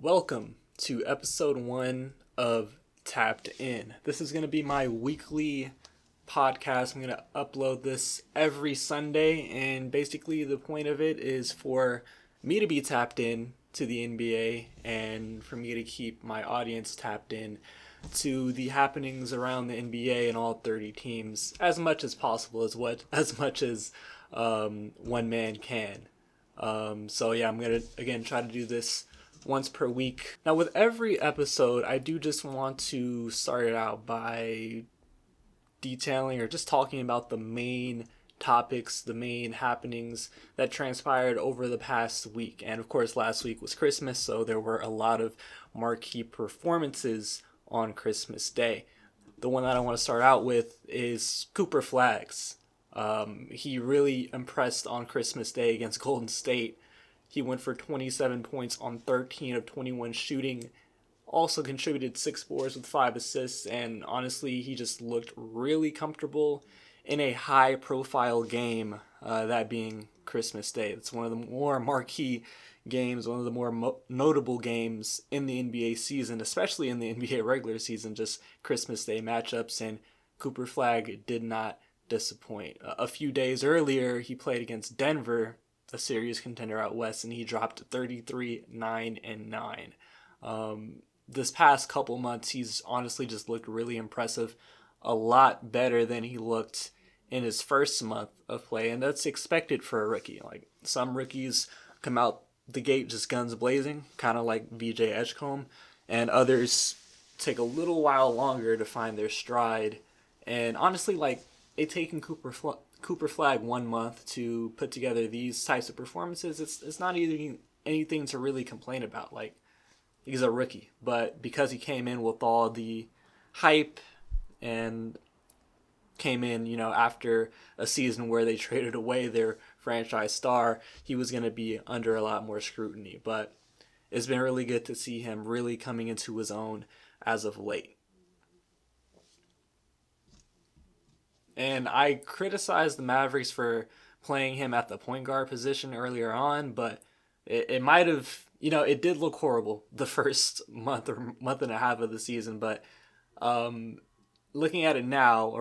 Welcome to episode 1 of Tapped In. This is going to be my weekly podcast. I'm going to upload this every Sunday, and basically the point of it is for me to be tapped in to the NBA and for me to keep my audience tapped in to the happenings around the NBA and all 30 teams as much as possible, as much as one man can. I'm going to again try to do this once per week. Now, with every episode, I do just want to start it out by detailing or just talking about the main topics, the main happenings that transpired over the past week. And of course, last week was Christmas, so there were a lot of marquee performances on Christmas Day. The one that I want to start out with is Cooper Flagg's. He really impressed on Christmas Day against Golden State. He went for 27 points on 13 of 21 shooting, also contributed 6 boards with 5 assists, and honestly, he just looked really comfortable in a high-profile game, that being Christmas Day. It's one of the more marquee games, one of the more notable games in the NBA season, especially in the NBA regular season, just Christmas Day matchups, and Cooper Flagg did not disappoint. A few days earlier, he played against Denver, a serious contender out west, and he dropped 33, 9, and 9. This past couple months, he's honestly just looked really impressive, a lot better than he looked in his first month of play, and that's expected for a rookie. Like, some rookies come out the gate just guns blazing, kind of like VJ Edgecombe, and others take a little while longer to find their stride. And honestly, like, it taking Cooper Flagg 1 month to put together these types of performances, it's not even anything to really complain about. Like, he's a rookie, but because he came in with all the hype and came in, after a season where they traded away their franchise star, he was going to be under a lot more scrutiny. But it's been really good to see him really coming into his own as of late. And I criticized the Mavericks for playing him at the point guard position earlier on, but it might have, it did look horrible the first month or month and a half of the season. But looking at him now,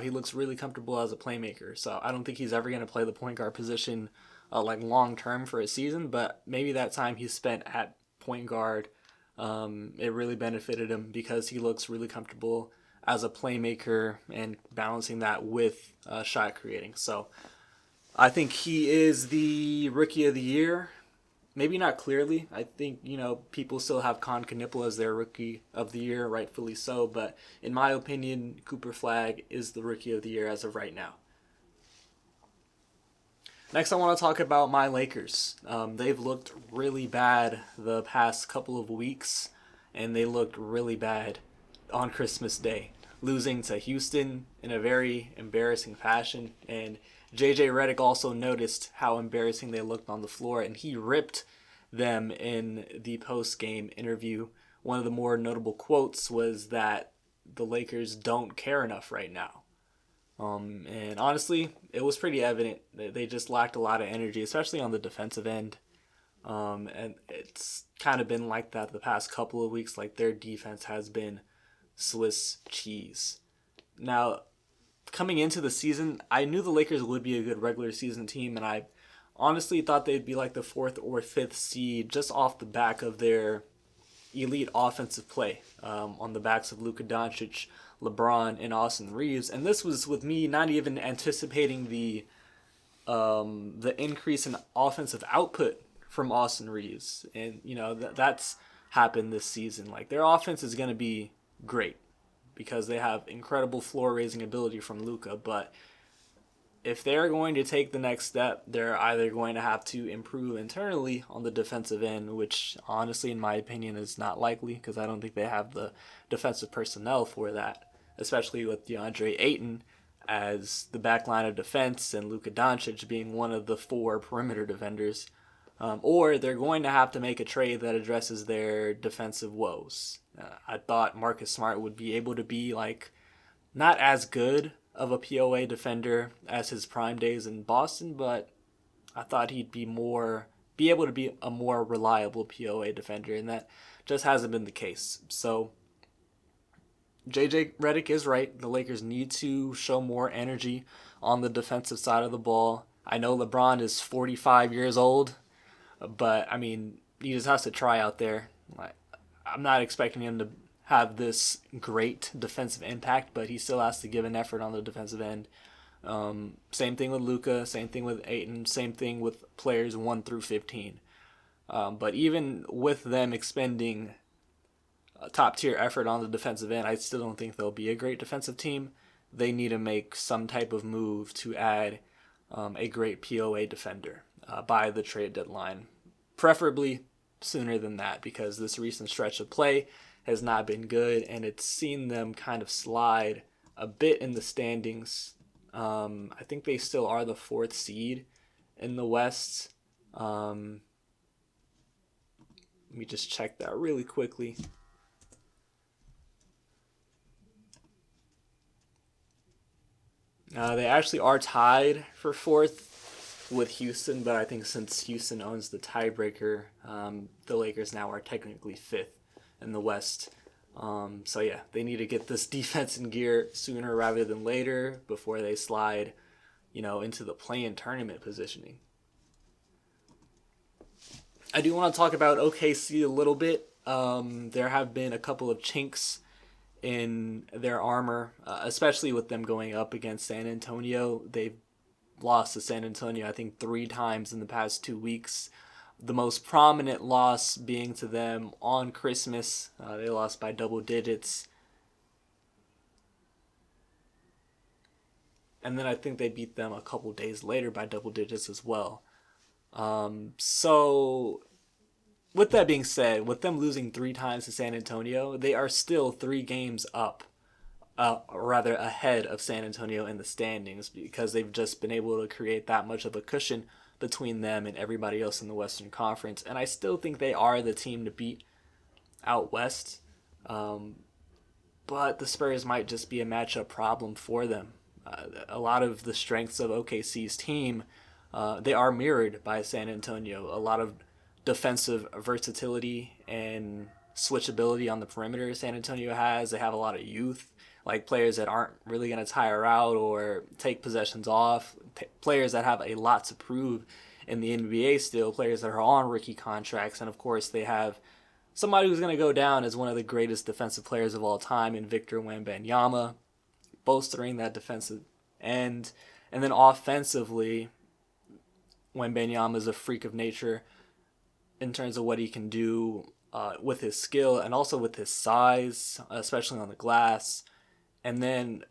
he looks really comfortable as a playmaker. So I don't think he's ever going to play the point guard position like long term for a season. But maybe that time he spent at point guard, it really benefited him because he looks really comfortable as a playmaker and balancing that with shot creating. So I think he is the rookie of the year. Maybe not clearly. I think, people still have Con Knipple as their rookie of the year, rightfully so. But in my opinion, Cooper Flagg is the rookie of the year as of right now. Next, I want to talk about my Lakers. They've looked really bad the past couple of weeks, and they looked really bad on Christmas Day, losing to Houston in a very embarrassing fashion. And JJ Redick also noticed how embarrassing they looked on the floor, and he ripped them in the post-game interview. One of the more notable quotes was that the Lakers don't care enough right now. And honestly, it was pretty evident that they just lacked a lot of energy, especially on the defensive end. And it's kind of been like that the past couple of weeks. Like, their defense has been Swiss cheese. Now, coming into the season, I knew the Lakers would be a good regular season team, and I honestly thought they'd be like the 4th or 5th seed just off the back of their elite offensive play, on the backs of Luka Doncic, LeBron, and Austin Reeves. And this was with me not even anticipating the increase in offensive output from Austin Reeves. And, that's happened this season. Like, their offense is going to be great because they have incredible floor raising ability from Luka, but if they're going to take the next step, they're either going to have to improve internally on the defensive end, which honestly, in my opinion, is not likely because I don't think they have the defensive personnel for that, especially with DeAndre Ayton as the backline of defense and Luka Doncic being one of the 4 perimeter defenders. Or they're going to have to make a trade that addresses their defensive woes. I thought Marcus Smart would be able to be not as good of a POA defender as his prime days in Boston, but I thought he'd be more be able to be a more reliable POA defender, and that just hasn't been the case. So JJ Redick is right. The Lakers need to show more energy on the defensive side of the ball. I know LeBron is 45 years old, but I mean, he just has to try out there. I'm not expecting him to have this great defensive impact, but he still has to give an effort on the defensive end. Same thing with Luka, same thing with Ayton, same thing with players 1 through 15. But even with them expending a top-tier effort on the defensive end, I still don't think they'll be a great defensive team. They need to make some type of move to add a great POA defender by the trade deadline, preferably sooner than that, because this recent stretch of play has not been good, and it's seen them kind of slide a bit in the standings. I think they still are the 4th seed in the West. Let me just check that really quickly. They actually are tied for 4th with Houston, but I think since Houston owns the tiebreaker, the Lakers now are technically 5th in the West. So yeah, they need to get this defense in gear sooner rather than later before they slide, into the play-in tournament positioning. I do want to talk about OKC a little bit. There have been a couple of chinks in their armor, especially with them going up against San Antonio. They've lost to San Antonio, I think, 3 times in the past 2 weeks. The most prominent loss being to them on Christmas. They lost by double digits. And then I think they beat them a couple days later by double digits as well. So with that being said, with them losing 3 times to San Antonio, they are still 3 games up, rather ahead of San Antonio in the standings, because they've just been able to create that much of a cushion between them and everybody else in the Western Conference. And I still think they are the team to beat out West. But the Spurs might just be a matchup problem for them. A lot of the strengths of OKC's team, they are mirrored by San Antonio. A lot of defensive versatility and switchability on the perimeter San Antonio has. They have a lot of youth, like players that aren't really going to tire out or take possessions off, players that have a lot to prove in the NBA still, players that are on rookie contracts, and of course they have somebody who's going to go down as one of the greatest defensive players of all time in Victor Wembanyama, bolstering that defensive end. And then offensively, Wembanyama is a freak of nature in terms of what he can do with his skill and also with his size, especially on the glass. And then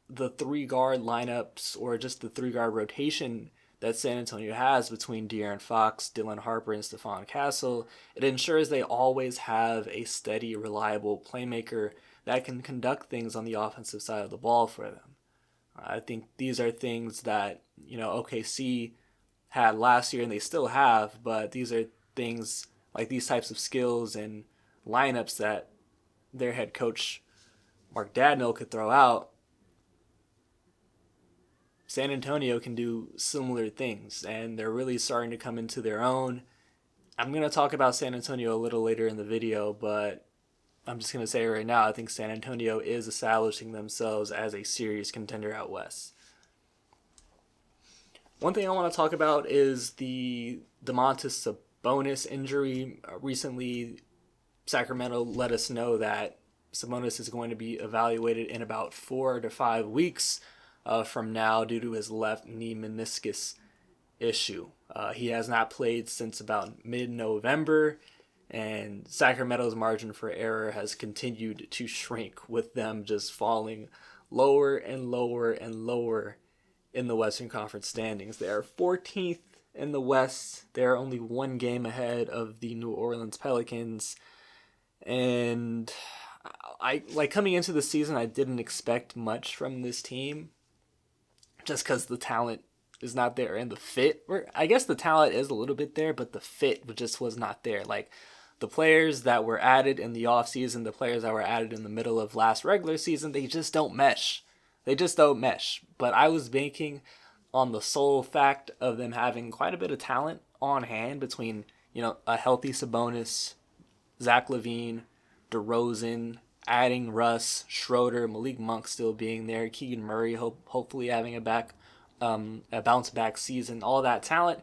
the 3-guard lineups, or just the 3-guard rotation that San Antonio has between De'Aaron Fox, Dylan Harper, and Stephon Castle, it ensures they always have a steady, reliable playmaker that can conduct things on the offensive side of the ball for them. I think these are things that, OKC had last year and they still have, but these are things like these types of skills and lineups that their head coach Mark Dadnall could throw out. San Antonio can do similar things, and they're really starting to come into their own. I'm going to talk about San Antonio a little later in the video, but I'm just going to say right now, I think San Antonio is establishing themselves as a serious contender out west. One thing I want to talk about is the Domantas Sabonis injury. Recently, Sacramento let us know that Sabonis is going to be evaluated in about 4 to 5 weeks from now due to his left knee meniscus issue. He has not played since about mid-November, and Sacramento's margin for error has continued to shrink, with them just falling lower and lower and lower in the Western Conference standings. They are 14th in the West. They are only 1 game ahead of the New Orleans Pelicans. And coming into the season, I didn't expect much from this team, just because the talent is not there and the fit. I guess the talent is a little bit there, but the fit just was not there. Like, the players that were added in the offseason, the players that were added in the middle of last regular season, they just don't mesh. They just don't mesh. But I was banking on the sole fact of them having quite a bit of talent on hand between, a healthy Sabonis, Zach LaVine, DeRozan, adding Russ, Schroeder, Malik Monk still being there, Keegan Murray hopefully having a bounce back season, all that talent.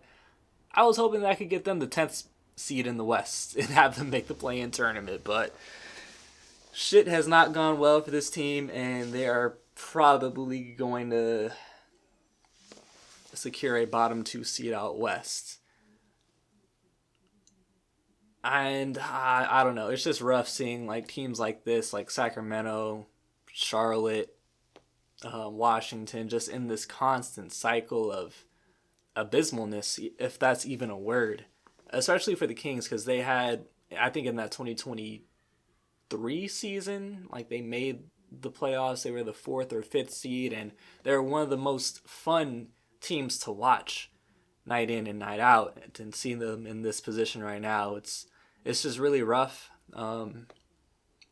I was hoping that I could get them the 10th seed in the West and have them make the play-in tournament, but shit has not gone well for this team, and they are probably going to secure a bottom 2 seed out West. And I don't know. It's just rough seeing like teams like this, like Sacramento, Charlotte, Washington, just in this constant cycle of abysmalness, if that's even a word. Especially for the Kings, because they had, I think in that 2023 season, like they made the playoffs. They were the 4th or 5th seed, and they're one of the most fun teams to watch night in and night out. And seeing them in this position right now, it's just really rough.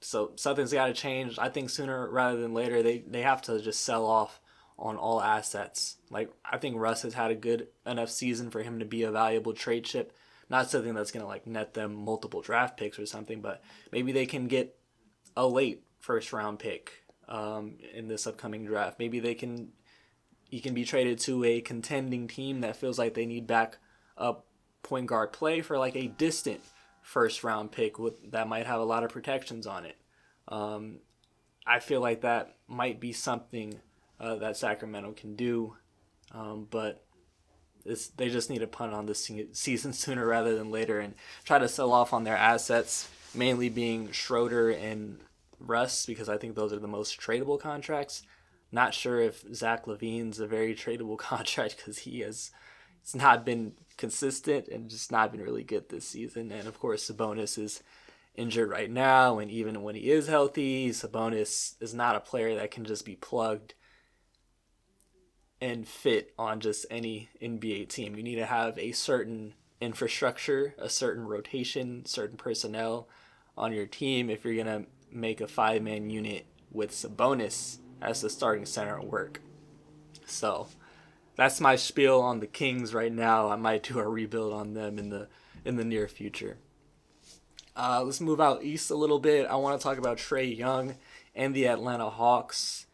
So something's got to change. I think sooner rather than later, they have to just sell off on all assets. Like, I think Russ has had a good enough season for him to be a valuable trade chip. Not something that's going to like net them multiple draft picks or something, but maybe they can get a late first round pick in this upcoming draft. Maybe he can be traded to a contending team that feels like they need back up point guard play for like a distant first round pick that might have a lot of protections on it. I feel like that might be something that Sacramento can do, but they just need to punt on this season sooner rather than later and try to sell off on their assets, mainly being Schroeder and Russ, because I think those are the most tradable contracts. Not sure if Zach LaVine's a very tradable contract because it's not been consistent and just not been really good this season. And of course, Sabonis is injured right now, and even when he is healthy, Sabonis is not a player that can just be plugged and fit on just any NBA team. You need to have a certain infrastructure, a certain rotation, certain personnel on your team if you're going to make a 5-man unit with Sabonis as the starting center work. So that's my spiel on the Kings right now. I might do a rebuild on them in the near future. Let's move out east a little bit. I want to talk about Trae Young and the Atlanta Hawks.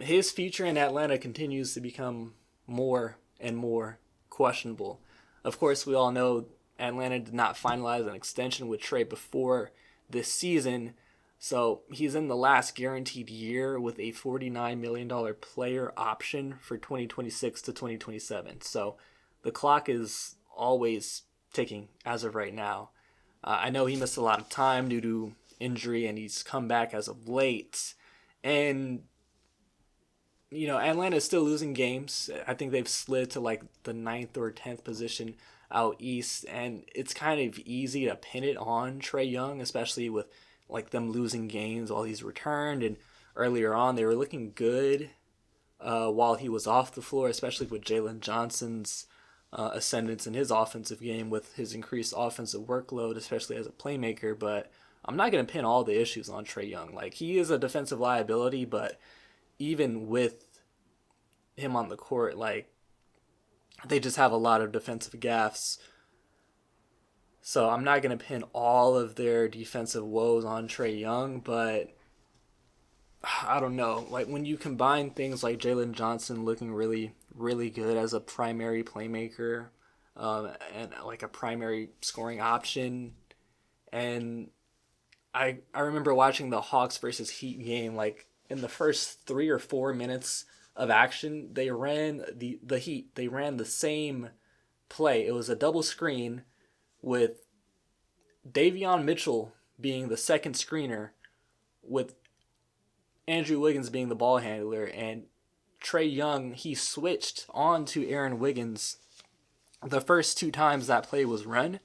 His future in Atlanta continues to become more and more questionable. Of course, we all know Atlanta did not finalize an extension with Trae before this season, so he's in the last guaranteed year with a $49 million player option for 2026 to 2027. So the clock is always ticking as of right now. I know he missed a lot of time due to injury, and he's come back as of late. And Atlanta is still losing games. I think they've slid to like the 9th or 10th position out east, and it's kind of easy to pin it on Trae Young, especially with like them losing games while he's returned. And earlier on, they were looking good while he was off the floor, especially with Jalen Johnson's ascendance in his offensive game with his increased offensive workload, especially as a playmaker. But I'm not going to pin all the issues on Trae Young. Like, he is a defensive liability, but even with him on the court, like, they just have a lot of defensive gaffes. So I'm not going to pin all of their defensive woes on Trae Young, but I don't know. Like, when you combine things like Jalen Johnson looking really, really good as a primary playmaker and like a primary scoring option, and I remember watching the Hawks versus Heat game, like, in the first 3 or 4 minutes of action, they ran the Heat. They ran the same play. It was a double screen with Davion Mitchell being the second screener, with Andrew Wiggins being the ball handler, and Trae Young, he switched on to Aaron Wiggins the first 2 times that play was run.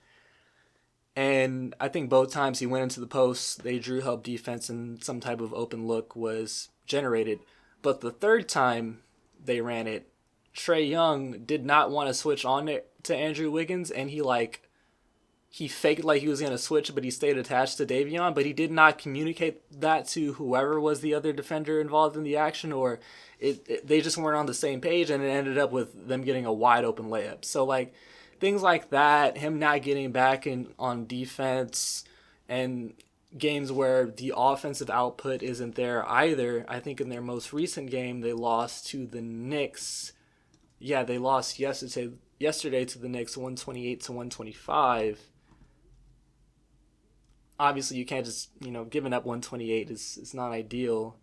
And I think both times he went into the post, they drew help defense and some type of open look was generated. But the third time they ran it, Trae Young did not want to switch on to Andrew Wiggins, and he faked like he was going to switch, but he stayed attached to Davion, but he did not communicate that to whoever was the other defender involved in the action, or they just weren't on the same page, and it ended up with them getting a wide open layup. So, like, things like that, him not getting back in on defense, and games where the offensive output isn't there either. I think in their most recent game, they lost to the Knicks. Yeah, they lost yesterday to the Knicks 128 to 125. Obviously, you can't just, giving up 128 is not ideal.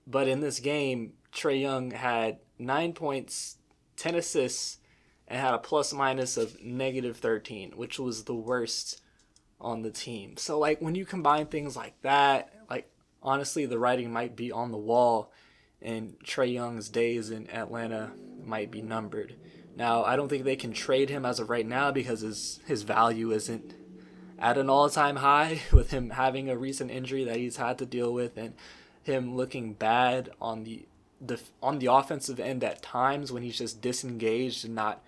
But in this game, Trae Young had 9 points, 10 assists, and had a plus minus of negative 13, which was the worst on the team. So, when you combine things like that, honestly, the writing might be on the wall, and Trae Young's days in Atlanta might be numbered. Now, I don't think they can trade him as of right now because his value isn't at an all-time high, with him having a recent injury that he's had to deal with, and him looking bad on the offensive end at times when he's just disengaged and not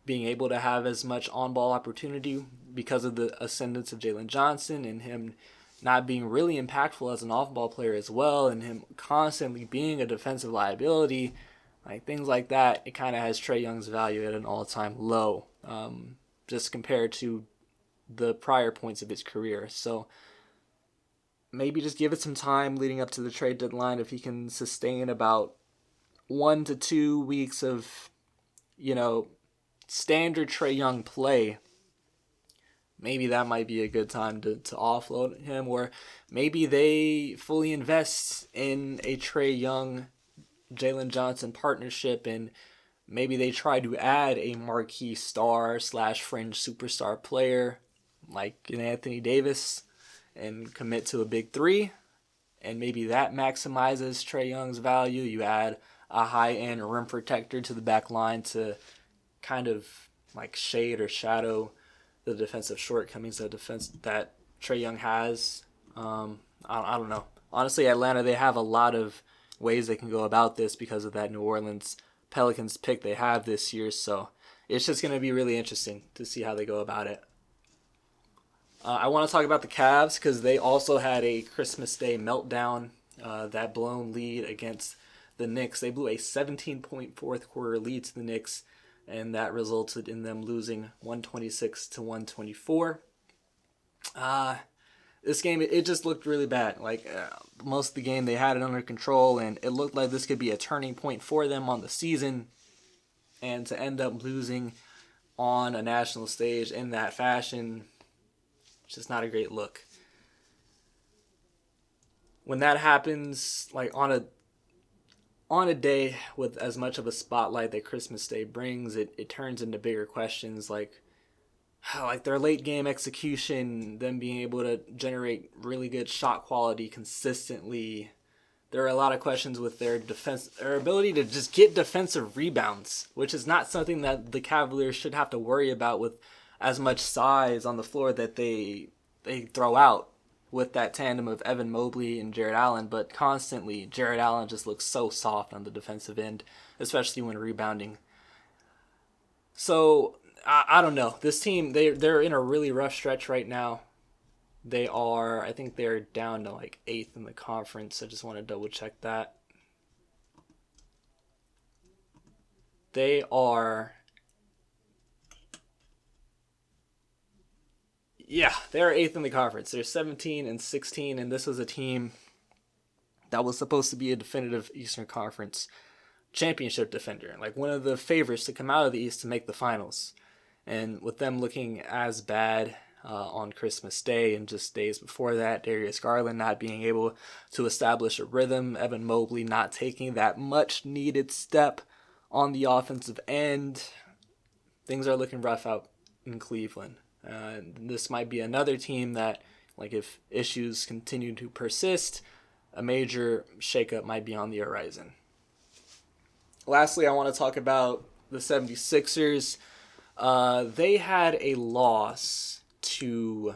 being able to have as much on-ball opportunity because of the ascendance of Jalen Johnson, and him not being really impactful as an off-ball player as well, and him constantly being a defensive liability. Things like that, it kind of has Trae Young's value at an all-time low, just compared to the prior points of his career. So maybe just give it some time leading up to the trade deadline. If he can sustain about 1 to 2 weeks of, standard Trae Young play, maybe that might be a good time to offload him. Or maybe they fully invest in a Trae Young, Jalen Johnson partnership, and maybe they try to add a marquee star / fringe superstar player like an Anthony Davis and commit to a big three, and maybe that maximizes Trae Young's value. You add a high-end rim protector to the back line to kind of shade or shadow the defensive shortcomings of defense that Trae Young has. I don't know. Honestly, Atlanta, they have a lot of ways they can go about this because of that New Orleans Pelicans pick they have this year, so it's just going to be really interesting to see how they go about it. I want to talk about the Cavs because they also had a Christmas Day meltdown, that blown lead against the Knicks. They blew a 17-point fourth quarter lead to the Knicks, and that resulted in them losing 126 to 124. This game, it just looked really bad. Most of the game, they had it under control, and it looked like this could be a turning point for them on the season. And to end up losing on a national stage in that fashion, it's just not a great look. When that happens, on a day with as much of a spotlight that Christmas Day brings, it turns into bigger questions like their late game execution, them being able to generate really good shot quality consistently. There are a lot of questions with their defense, their ability to just get defensive rebounds, which is not something that the Cavaliers should have to worry about with as much size on the floor that they throw out with that tandem of Evan Mobley and Jarrett Allen. But constantly, Jarrett Allen just looks so soft on the defensive end, especially when rebounding. So I don't know. This team, they're in a really rough stretch right now. I think they're down to 8th in the conference. I just want to double check that. They're 8th in the conference. They're 17-16, and this was a team that was supposed to be a definitive Eastern Conference championship defender, one of the favorites to come out of the East to make the finals. And with them looking as bad on Christmas Day and just days before that, Darius Garland not being able to establish a rhythm, Evan Mobley not taking that much needed step on the offensive end, things are looking rough out in Cleveland. This might be another team that, if issues continue to persist, a major shakeup might be on the horizon. Lastly, I want to talk about the 76ers. They had a loss to,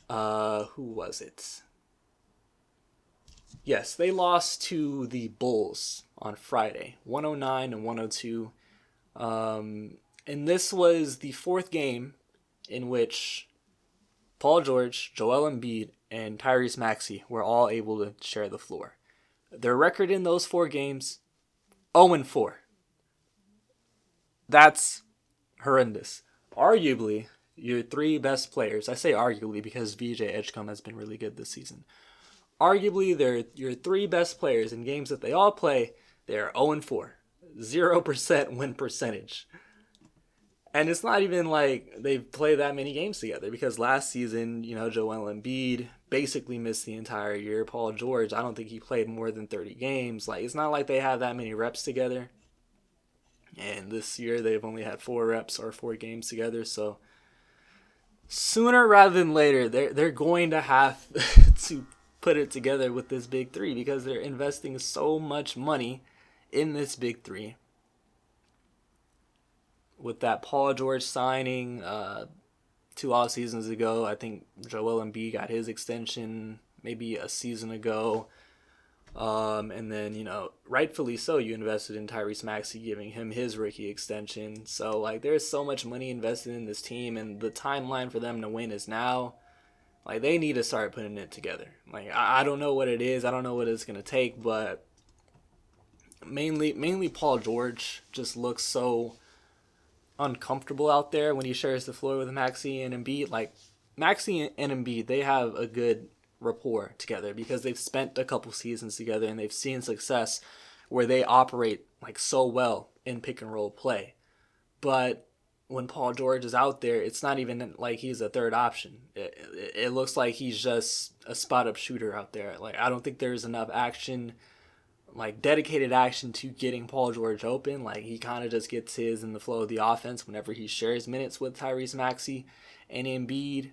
who was it? Yes, they lost to the Bulls on Friday, 109 and 102. And this was the fourth game in which Paul George, Joel Embiid, and Tyrese Maxey were all able to share the floor. Their record in those 4 games, 0-4. That's horrendous. Arguably, your three best players, I say arguably because VJ Edgecombe has been really good this season. Arguably, they're your three best players in games that they all play. They're 0-4, 0% win percentage. And it's not even like they've played that many games together because last season, Joel Embiid basically missed the entire year. Paul George, I don't think he played more than 30 games. Like, it's not like they have that many reps together. And this year they've only had 4 reps or 4 games together. So sooner rather than later, they're going to have to put it together with this big three because they're investing so much money in this big three. With that Paul George signing 2 off seasons ago, I think Joel Embiid got his extension maybe a season ago. And then, rightfully so, you invested in Tyrese Maxey, giving him his rookie extension. So, like, there's so much money invested in this team, and the timeline for them to win is now. Like, they need to start putting it together. Like, I don't know what it is. I don't know what it's going to take, but mainly Paul George just looks so uncomfortable out there when he shares the floor with Maxey and Embiid. Like, Maxey and Embiid, they have a good rapport together because they've spent a couple seasons together and they've seen success where they operate like so well in pick and roll play. But when Paul George is out there, it's not even like he's a third option. It looks like he's just a spot up shooter out there. Like, I don't think there's enough action, like dedicated action to getting Paul George open. Like, he kind of just gets his in the flow of the offense whenever he shares minutes with Tyrese Maxey and Embiid.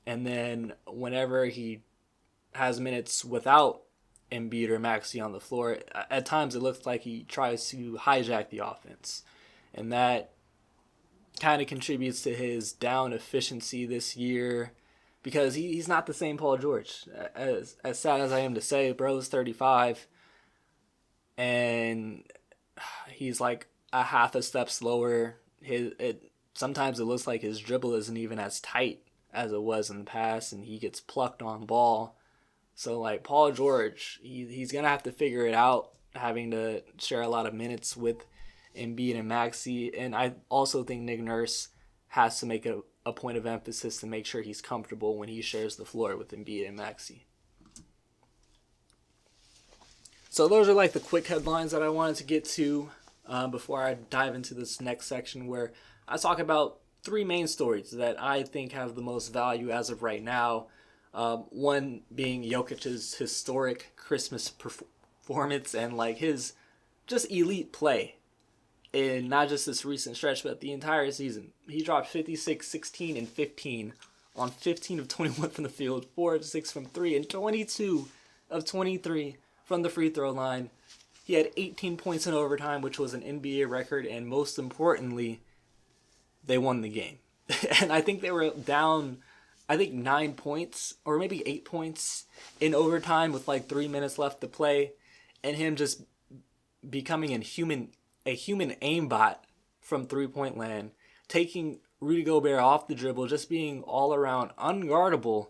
And then whenever he has minutes without Embiid or Maxey on the floor, at times it looks like he tries to hijack the offense. And that kind of contributes to his down efficiency this year because he's not the same Paul George. As sad as I am to say, bro's 35, and he's like a half a step slower. Sometimes it looks like his dribble isn't even as tight as it was in the past, and he gets plucked on ball. So, like, Paul George, he's going to have to figure it out, having to share a lot of minutes with Embiid and Maxey. And I also think Nick Nurse has to make a point of emphasis to make sure he's comfortable when he shares the floor with Embiid and Maxey. So those are, like, the quick headlines that I wanted to get to before I dive into this next section where I talk about 3 main stories that I think have the most value as of right now. One being Jokic's historic Christmas performance and like his just elite play in not just this recent stretch, but the entire season. He dropped 56, 16, and 15 on 15 of 21 from the field, 4 of 6 from 3, and 22 of 23 from the free throw line. He had 18 points in overtime, which was an NBA record, and most importantly, they won the game. And I think they were down, 9 points or maybe 8 points in overtime with like 3 minutes left to play. And him just becoming a human aimbot from 3-point land, taking Rudy Gobert off the dribble, just being all around unguardable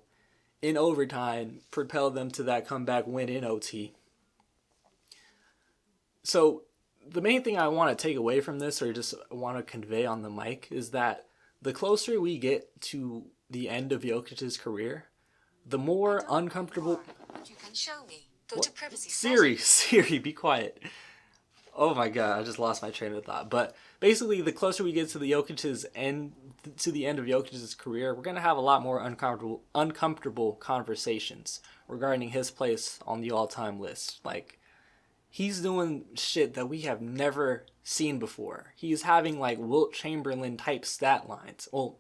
in overtime, propelled them to that comeback win in OT. So the main thing I want to take away from this, or just want to convey on the mic, is that the closer we get to the end of Jokic's career, the more uncomfortable. You can show me. Go to privacy Siri, be quiet. Oh my god, I just lost my train of thought. But basically, the closer we get to the end of Jokic's career, we're gonna have a lot more uncomfortable conversations regarding his place on the all-time list. Like, he's doing shit that we have never seen before. He's having like Wilt Chamberlain type stat lines. Well,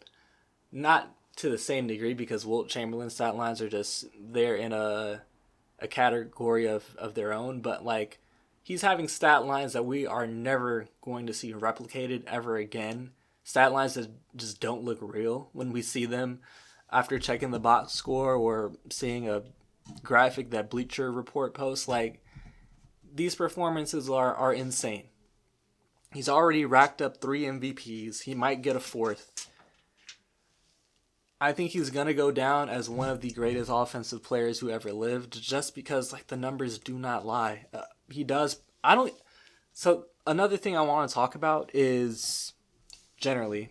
not to the same degree because Wilt Chamberlain stat lines are just they're in a category of their own. But like, he's having stat lines that we are never going to see replicated ever again. Stat lines that just don't look real when we see them after checking the box score or seeing a graphic that Bleacher Report posts. Like, these performances are insane. He's already racked up 3 MVPs. He might get a 4th. I think he's going to go down as one of the greatest offensive players who ever lived, just because like the numbers do not lie. He does. So another thing I want to talk about is generally.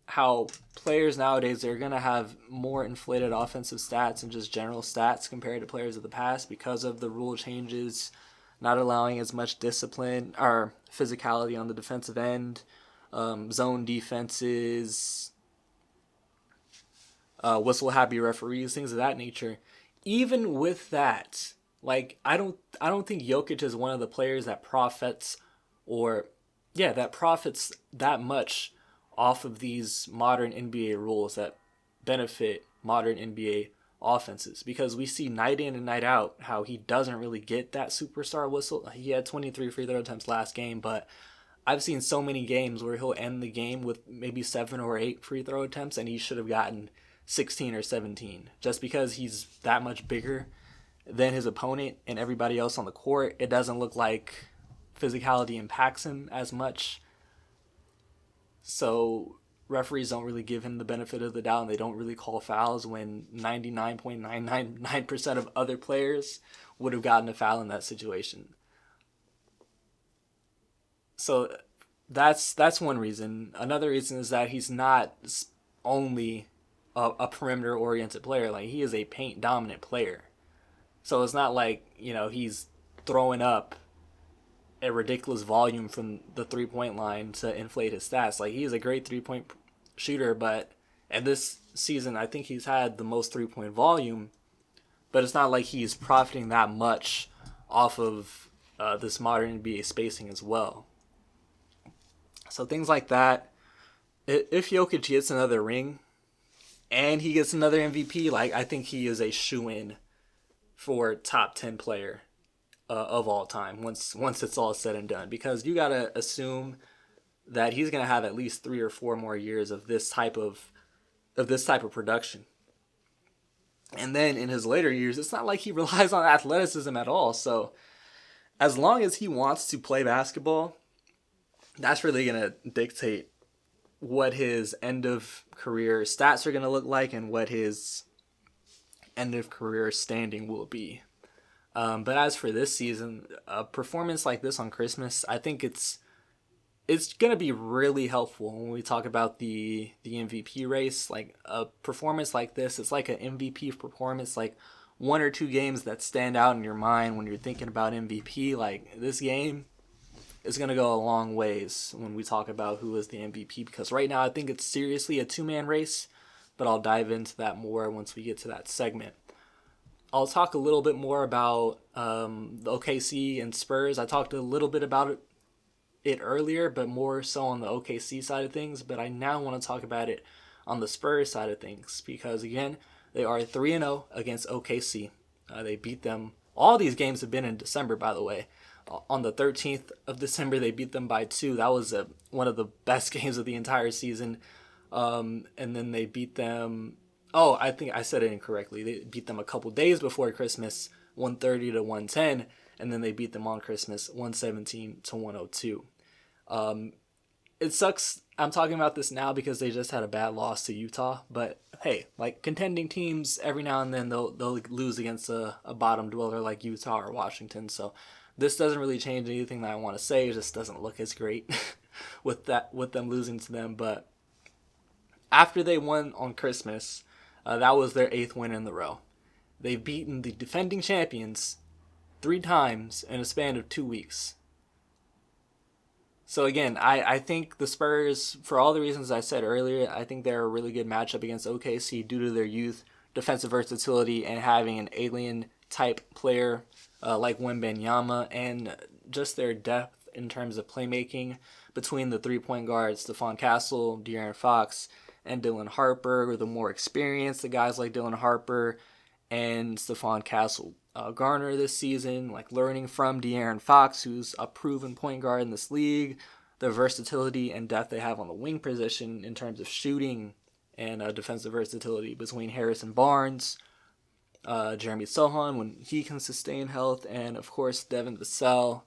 How players nowadays, they're going to have more inflated offensive stats and just general stats compared to players of the past because of the rule changes, not allowing as much discipline or physicality on the defensive end, zone defenses, whistle-happy referees, things of that nature. Even with that, like I don't think Jokic is one of the players that profits that much off of these modern NBA rules that benefit modern NBA offenses, because we see night in and night out how he doesn't really get that superstar whistle. He had 23 free throw attempts last game, but I've seen so many games where he'll end the game with maybe 7 or 8 free throw attempts and he should have gotten 16 or 17 just because he's that much bigger than his opponent and everybody else on the court. It doesn't look like physicality impacts him as much. So referees don't really give him the benefit of the doubt and they don't really call fouls when 99.999% of other players would have gotten a foul in that situation. So that's one reason. Another reason is that he's not only a perimeter-oriented player. Like, he is a paint-dominant player. So it's not like, he's throwing up a ridiculous volume from the three-point line to inflate his stats. Like, he is a great three-point shooter, but in this season, I think he's had the most three-point volume, but it's not like he's profiting that much off of this modern NBA spacing as well. So things like that. If Jokic gets another ring and he gets another MVP, like, I think he is a shoo-in for top 10 player of all time once it's all said and done, because you got to assume that he's going to have at least 3 or 4 more years of this type of production. And then in his later years, it's not like he relies on athleticism at all. So as long as he wants to play basketball, that's really going to dictate what his end of career stats are going to look like and what his end of career standing will be. But as for this season, a performance like this on Christmas, I think it's going to be really helpful when we talk about the MVP race. Like, a performance like this, it's like an MVP performance, like 1 or 2 games that stand out in your mind when you're thinking about MVP. Like, this game is going to go a long ways when we talk about who is the MVP, because right now I think it's seriously a 2-man race, but I'll dive into that more once we get to that segment. I'll talk a little bit more about the OKC and Spurs. I talked a little bit about it earlier, but more so on the OKC side of things. But I now want to talk about it on the Spurs side of things, because, again, they are 3-0 against OKC. They beat them. All these games have been in December, by the way. On the 13th of December, they beat them by 2. That was one of the best games of the entire season. And then they beat them... Oh, I think I said it incorrectly. They beat them a couple days before Christmas, 130 to 110, and then they beat them on Christmas, 117 to 102. It sucks I'm talking about this now because they just had a bad loss to Utah, but hey, like, contending teams, every now and then they'll lose against a bottom dweller like Utah or Washington, so this doesn't really change anything that I want to say. It just doesn't look as great with them losing to them. But after they won on Christmas, that was their 8th win in the row. They've beaten the defending champions 3 times in a span of 2 weeks. So again, I think the Spurs, for all the reasons I said earlier, I think they're a really good matchup against OKC due to their youth, defensive versatility, and having an alien-type player like Wembanyama, and just their depth in terms of playmaking between the 3-point guards, Stephon Castle, De'Aaron Fox, and Dylan Harper, or the more experienced, the guys like Dylan Harper and Stephon Castle. Garner this season, like, learning from De'Aaron Fox, who's a proven point guard in this league, the versatility and depth they have on the wing position in terms of shooting and defensive versatility between Harrison Barnes, Jeremy Sohan when he can sustain health, and of course Devin Vassell.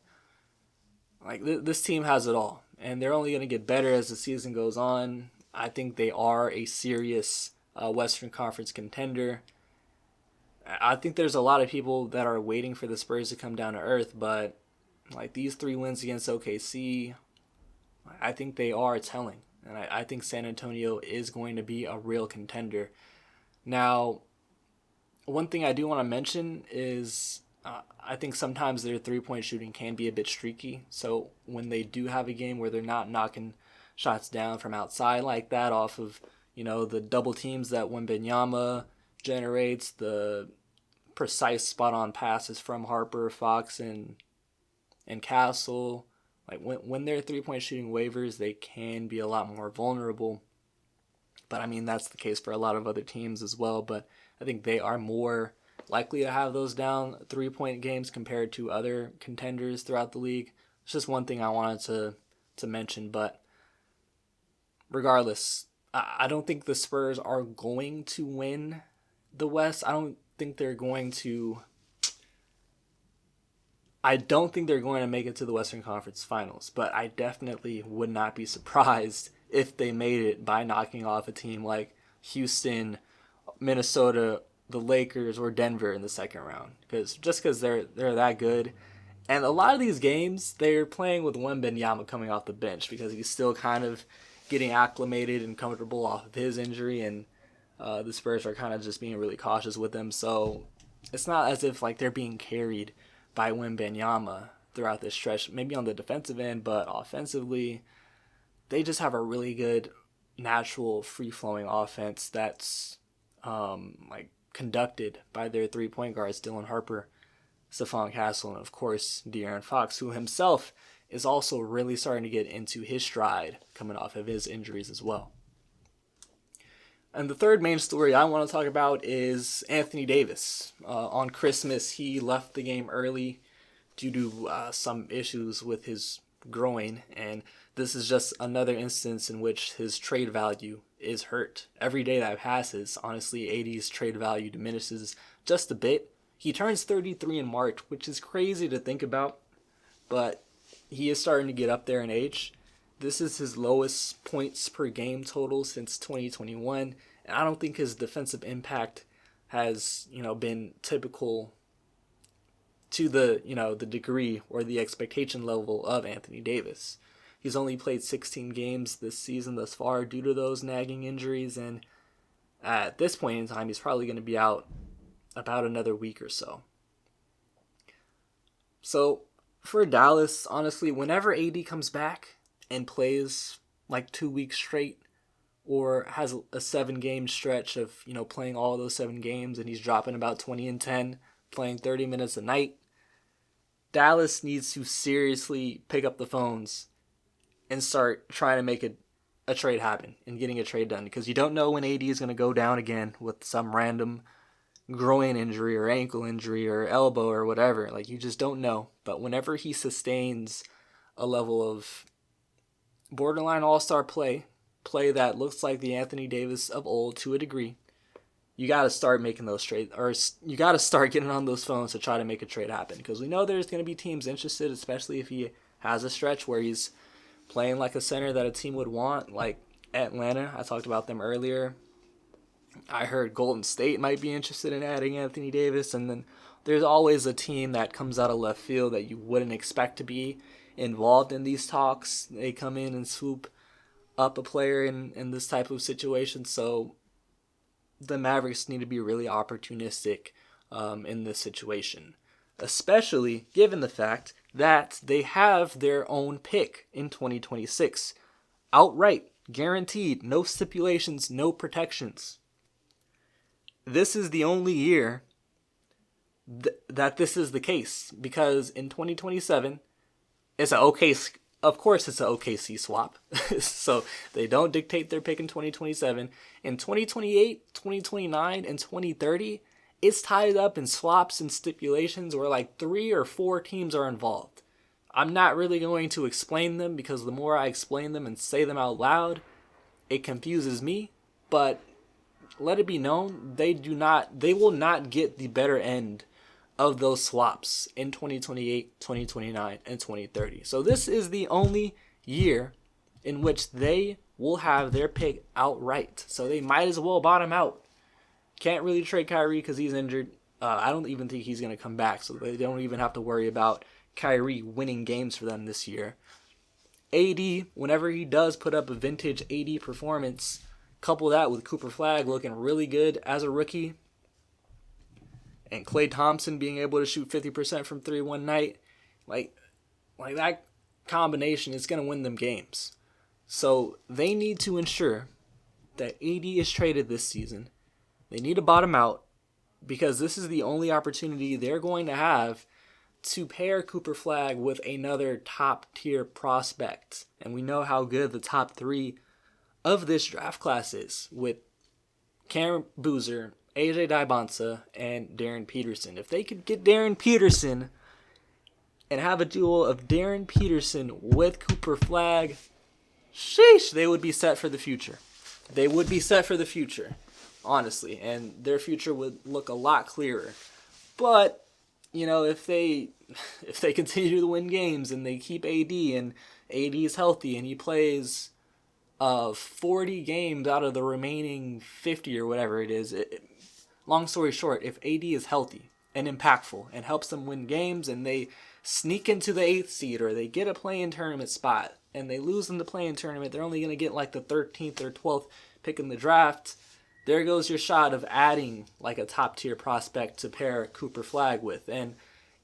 Like, this team has it all, and they're only going to get better as the season goes on. I think they are a serious Western Conference contender. I think there's a lot of people that are waiting for the Spurs to come down to earth, but like, these 3 wins against OKC, I think they are telling. And I think San Antonio is going to be a real contender. Now, one thing I do want to mention is I think sometimes their three-point shooting can be a bit streaky. So when they do have a game where they're not knocking shots down from outside like that off of, the double teams that Wembanyama generates, the precise spot-on passes from Harper, Fox, and Castle. Like when their three-point shooting wavers, they can be a lot more vulnerable. But I mean, that's the case for a lot of other teams as well. But I think they are more likely to have those down three-point games compared to other contenders throughout the league. It's just one thing I wanted to mention. But regardless, I don't think the Spurs are going to win the West. I don't think they're going to make it to the Western Conference Finals, but I definitely would not be surprised if they made it by knocking off a team like Houston, Minnesota, the Lakers, or Denver in the second round. Because they're that good. And a lot of these games, they're playing with Wembanyama coming off the bench because he's still kind of getting acclimated and comfortable off of his injury, and the Spurs are kind of just being really cautious with him. So it's not as if like they're being carried by Wembanyama throughout this stretch, maybe on the defensive end, but offensively, they just have a really good natural free-flowing offense that's conducted by their three-point guards, Dylan Harper, Stephon Castle, and of course De'Aaron Fox, who himself is also really starting to get into his stride coming off of his injuries as well. And the third main story I want to talk about is Anthony Davis. On Christmas, he left the game early due to some issues with his groin, and this is just another instance in which his trade value is hurt. Every day that passes, honestly, AD's trade value diminishes just a bit. He turns 33 in March, which is crazy to think about, but he is starting to get up there in age. This is his lowest points per game total since 2021, and I don't think his defensive impact has, been typical to the degree or the expectation level of Anthony Davis. He's only played 16 games this season thus far due to those nagging injuries, and at this point in time, he's probably going to be out about another week or so. So for Dallas, honestly, whenever AD comes back and plays like 2 weeks straight, or has a 7-game stretch of, playing all those 7 games, and he's dropping about 20 and 10, playing 30 minutes a night, Dallas needs to seriously pick up the phones and start trying to make a trade happen and getting a trade done, because you don't know when AD is going to go down again with some random groin injury or ankle injury or elbow or whatever. Like, you just don't know. But whenever he sustains a level of borderline all-star play that looks like the Anthony Davis of old to a degree, you got to start making those trades, or you got to start getting on those phones to try to make a trade happen, because we know there's going to be teams interested, especially if he has a stretch where he's playing like a center that a team would want, like Atlanta. I talked about them earlier. I heard Golden State might be interested in adding Anthony Davis, and then there's always a team that comes out of left field that you wouldn't expect to be involved in these talks. They come in and swoop up a player in this type of situation, so the Mavericks need to be really opportunistic in this situation, especially given the fact that they have their own pick in 2026. Outright, guaranteed, no stipulations, no protections. This is the only year that this is the case, because in 2027, it's of course it's an OKC swap. So they don't dictate their pick in 2027. In 2028, 2029, and 2030, it's tied up in swaps and stipulations where like 3 or 4 teams are involved. I'm not really going to explain them, because the more I explain them and say them out loud, it confuses me. But let it be known, they will not get the better end of those swaps in 2028, 2029, and 2030. So this is the only year in which they will have their pick outright. So they might as well bottom out. Can't really trade Kyrie because he's injured. I don't even think he's going to come back, so they don't even have to worry about Kyrie winning games for them this year. AD, whenever he does put up a vintage AD performance, couple that with Cooper Flagg looking really good as a rookie, and Klay Thompson being able to shoot 50% from 3 one night, like that combination is going to win them games. So they need to ensure that AD is traded this season. They need to bottom out, because this is the only opportunity they're going to have to pair Cooper Flagg with another top-tier prospect. And we know how good the top 3 of this draft class is, with Cameron Boozer, AJ Dybonsa, and Darren Peterson. If they could get Darren Peterson and have a duo of Darren Peterson with Cooper Flagg, sheesh, they would be set for the future. They would be set for the future, honestly, and their future would look a lot clearer. But, you know, if they continue to win games and they keep AD, and AD is healthy and he plays 40 games out of the remaining 50 or whatever it is, long story short, if AD is healthy and impactful and helps them win games, and they sneak into the 8th seed, or they get a play-in tournament spot and they lose in the play-in tournament, they're only going to get like the 13th or 12th pick in the draft. There goes your shot of adding like a top-tier prospect to pair Cooper Flagg with. And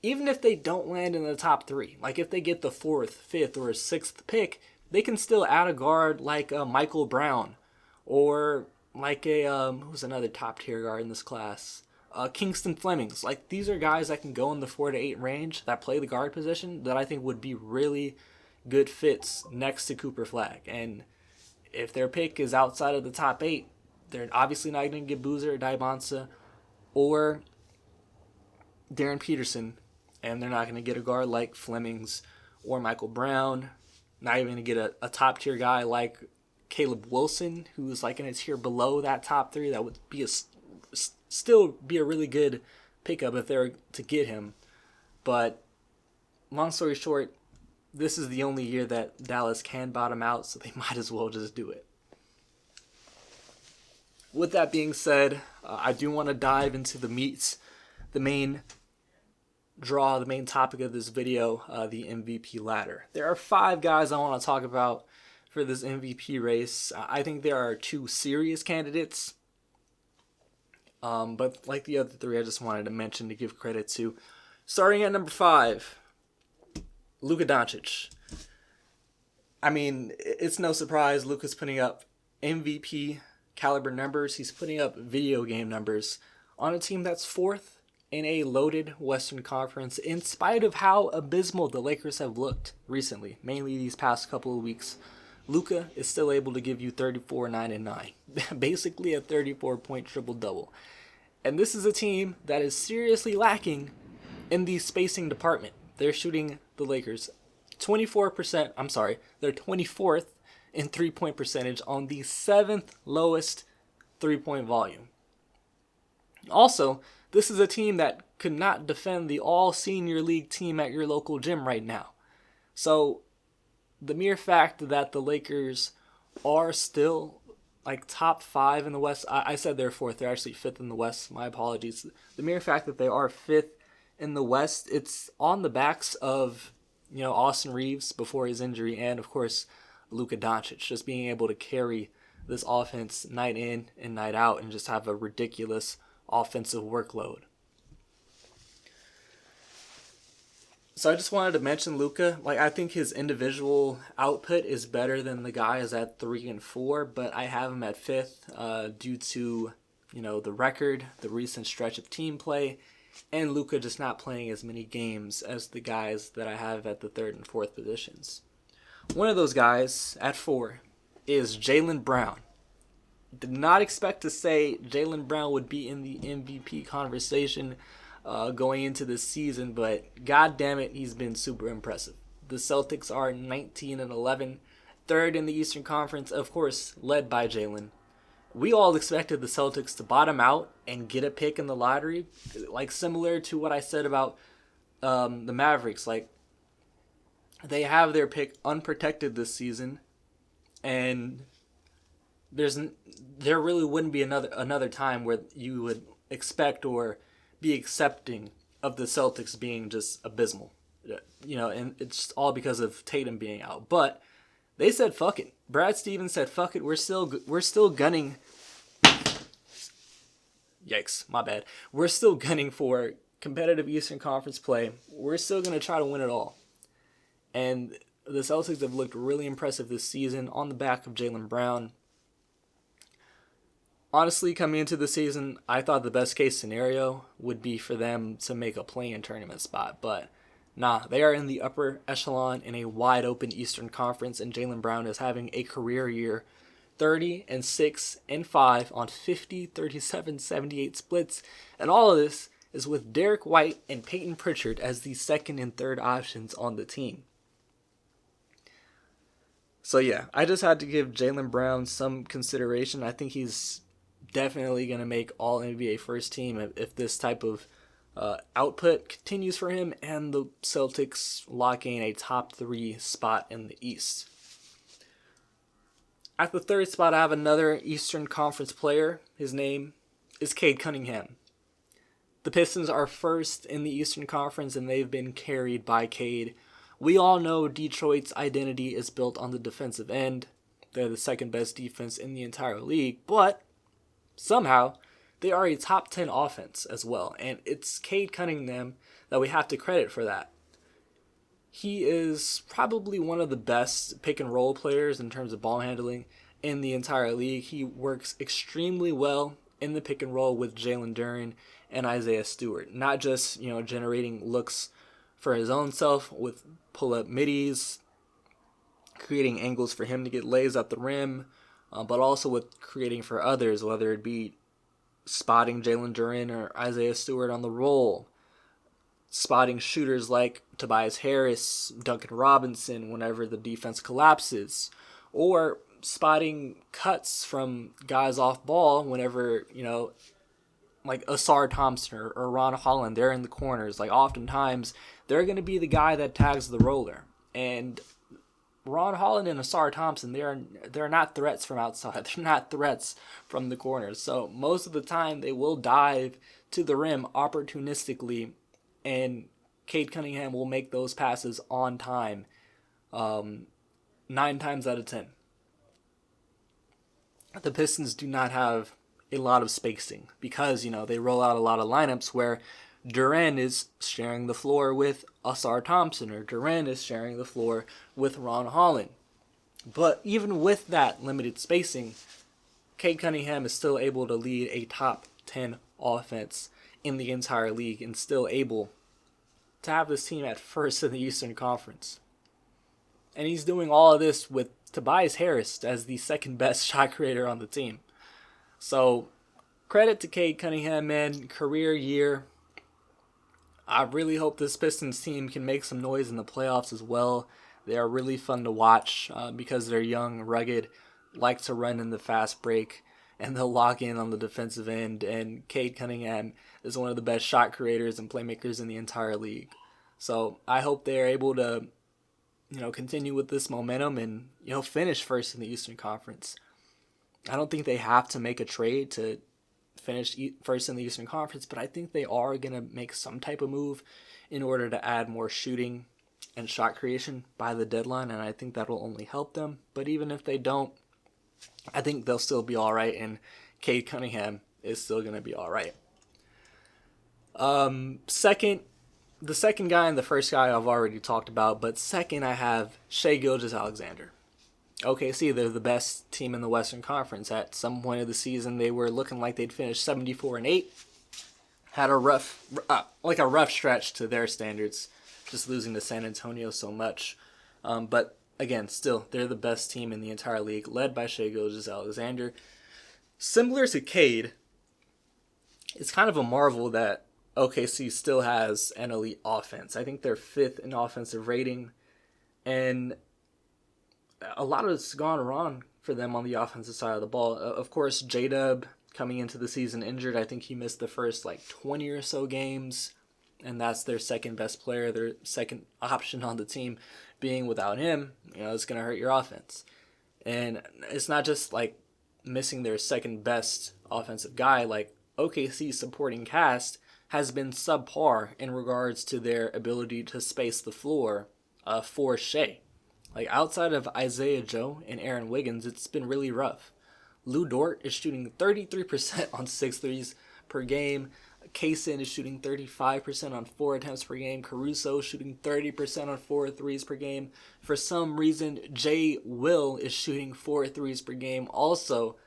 even if they don't land in the top 3, like if they get the 4th, 5th, or 6th pick, they can still add a guard like Michael Brown, or like who's another top-tier guard in this class? Kingston Flemings. Like, these are guys that can go in the 4 to 8 range that play the guard position that I think would be really good fits next to Cooper Flagg. And if their pick is outside of the top 8, they're obviously not going to get Boozer or Dybonsa or Darren Peterson, and they're not going to get a guard like Flemings or Michael Brown. Not even going to get a top-tier guy like Caleb Wilson, who's like in a tier below that top 3. That would be still be a really good pickup if they were to get him. But long story short, this is the only year that Dallas can bottom out, so they might as well just do it. With that being said, I do want to dive into the main topic of this video, the MVP ladder. There are 5 guys I want to talk about for this MVP race. I think there are 2 serious candidates, but like the other 3, I just wanted to mention to give credit to. Starting at number 5, Luka Doncic. I mean, it's no surprise Luka's putting up MVP caliber numbers. He's putting up video game numbers on a team that's 4th in a loaded Western Conference, in spite of how abysmal the Lakers have looked recently, mainly these past couple of weeks. Luka is still able to give you 34, 9, and 9. Basically a 34-point triple-double. And this is a team that is seriously lacking in the spacing department. They're shooting the Lakers 24%, they're 24th in 3-point percentage on the 7th lowest 3-point volume. Also, this is a team that could not defend the all-senior league team at your local gym right now. So, the mere fact that the Lakers are still like top 5 in the West, I said they're 4th, they're actually 5th in the West, my apologies. The mere fact that they are 5th in the West, it's on the backs of, Austin Reeves before his injury, and of course, Luka Doncic, just being able to carry this offense night in and night out and just have a ridiculous offensive workload. So I just wanted to mention Luka. I think his individual output is better than the guys at 3 and 4, but I have him at 5th due to, the record, the recent stretch of team play, and Luka just not playing as many games as the guys that I have at the 3rd and 4th positions. One of those guys at 4 is Jaylen Brown. Did not expect to say Jaylen Brown would be in the MVP conversation going into this season, but god damn it, he's been super impressive. The Celtics are 19 and 11, 3rd in the Eastern Conference, of course, led by Jaylen. We all expected the Celtics to bottom out and get a pick in the lottery, similar to what I said about the Mavericks. They have their pick unprotected this season, and there really wouldn't be another time where you would expect or be accepting of the Celtics being just abysmal. And it's all because of Tatum being out. But They said fuck it. Brad Stevens said fuck it. We're still gunning. Yikes, my bad. We're still gunning for competitive Eastern Conference play. We're still going to try to win it all. And the Celtics have looked really impressive this season on the back of Jaylen Brown. Honestly, coming into the season, I thought the best case scenario would be for them to make a play-in tournament spot. But nah, they are in the upper echelon in a wide open Eastern Conference, and Jaylen Brown is having a career year. 30-6-5 on 50, 37, 78 splits. And all of this is with Derek White and Peyton Pritchard as the second and third options on the team. So yeah, I just had to give Jaylen Brown some consideration. I think he's definitely going to make all NBA first team if this type of output continues for him and the Celtics lock in a top 3 spot in the East. At the third spot, I have another Eastern Conference player. His name is Cade Cunningham. The Pistons are first in the Eastern Conference, and they've been carried by Cade. We all know Detroit's identity is built on the defensive end. They're the second best defense in the entire league, but somehow they are a top 10 offense as well, and it's Cade Cunningham that we have to credit for that. He is probably one of the best pick and roll players in terms of ball handling in the entire league. He works extremely well in the pick and roll with Jalen Duren and Isaiah Stewart. Not just, generating looks for his own self with pull-up middies, creating angles for him to get lays at the rim, but also with creating for others, whether it be spotting Jalen Duren or Isaiah Stewart on the roll, spotting shooters like Tobias Harris, Duncan Robinson whenever the defense collapses, or spotting cuts from guys off ball whenever, like Asar Thompson or Ron Holland, they're in the corners. Like oftentimes they're going to be the guy that tags the roller. And Ron Holland and Asar Thompson, they're not threats from outside. They're not threats from the corners. So most of the time they will dive to the rim opportunistically, and Cade Cunningham will make those passes on time 9 times out of 10. The Pistons do not have a lot of spacing because, they roll out a lot of lineups where Duren is sharing the floor with Asar Thompson, or Duren is sharing the floor with Ron Holland. But even with that limited spacing, Cade Cunningham is still able to lead a top 10 offense in the entire league and still able to have this team at first in the Eastern Conference. And he's doing all of this with Tobias Harris as the second best shot creator on the team. So credit to Cade Cunningham, man. Career year. I really hope this Pistons team can make some noise in the playoffs as well. They are really fun to watch because they're young, rugged, like to run in the fast break, and they'll lock in on the defensive end. And Cade Cunningham is one of the best shot creators and playmakers in the entire league. So I hope they're able to, continue with this momentum and, finish first in the Eastern Conference. I don't think they have to make a trade to finish first in the Eastern Conference, but I think they are going to make some type of move in order to add more shooting and shot creation by the deadline, and I think that will only help them. But even if they don't, I think they'll still be all right, and Cade Cunningham is still going to be all right. The second guy and the first guy I've already talked about, but second I have Shai Gilgeous-Alexander. OKC, they're the best team in the Western Conference. At some point of the season, they were looking like they'd finish 74-8. Had a rough stretch to their standards, just losing to San Antonio so much. But again, still, they're the best team in the entire league, led by Shai Gilgeous-Alexander. Similar to Cade, it's kind of a marvel that OKC still has an elite offense. I think they're 5th in offensive rating, and a lot of it's gone wrong for them on the offensive side of the ball. Of course, J-Dub coming into the season injured. I think he missed the first 20 or so games, and that's their second best player, their second option on the team. Being without him, it's going to hurt your offense. And it's not just missing their second best offensive guy. OKC's supporting cast has been subpar in regards to their ability to space the floor for Shai. Like, outside of Isaiah Joe and Aaron Wiggins, it's been really rough. Lou Dort is shooting 33% on 6 threes per game. Kaysen is shooting 35% on 4 attempts per game. Caruso is shooting 30% on 4 threes per game. For some reason, Jay Will is shooting 4 threes per game, also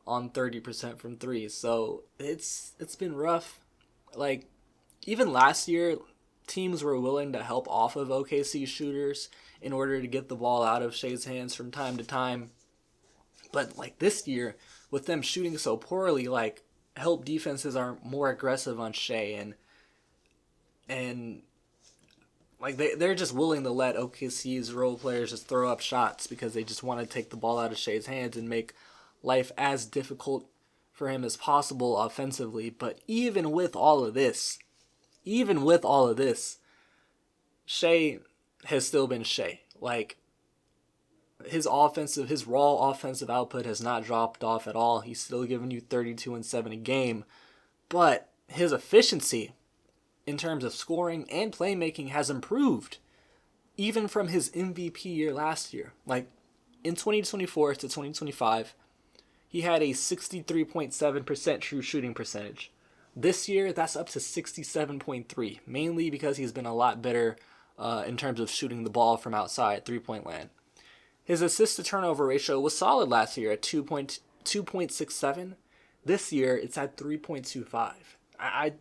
on 30% from 3. So it's been rough. Like, even last year, teams were willing to help off of OKC shooters in order to get the ball out of Shai's hands from time to time. But like this year, with them shooting so poorly, like, help defenses are more aggressive on Shai, and like they're just willing to let OKC's role players just throw up shots because they just want to take the ball out of Shai's hands and make life as difficult for him as possible offensively. But even with all of this, Shai has still been Shai. Like, his raw offensive output has not dropped off at all. He's still giving you 32 and 7 a game. But his efficiency in terms of scoring and playmaking has improved, even from his MVP year last year. Like, in 2024 to 2025, he had a 63.7% true shooting percentage. This year, that's up to 67.3%, mainly because he's been a lot better in terms of shooting the ball from outside three-point land. His assist-to-turnover ratio was solid last year at 2.67. This year, it's at 3.25. I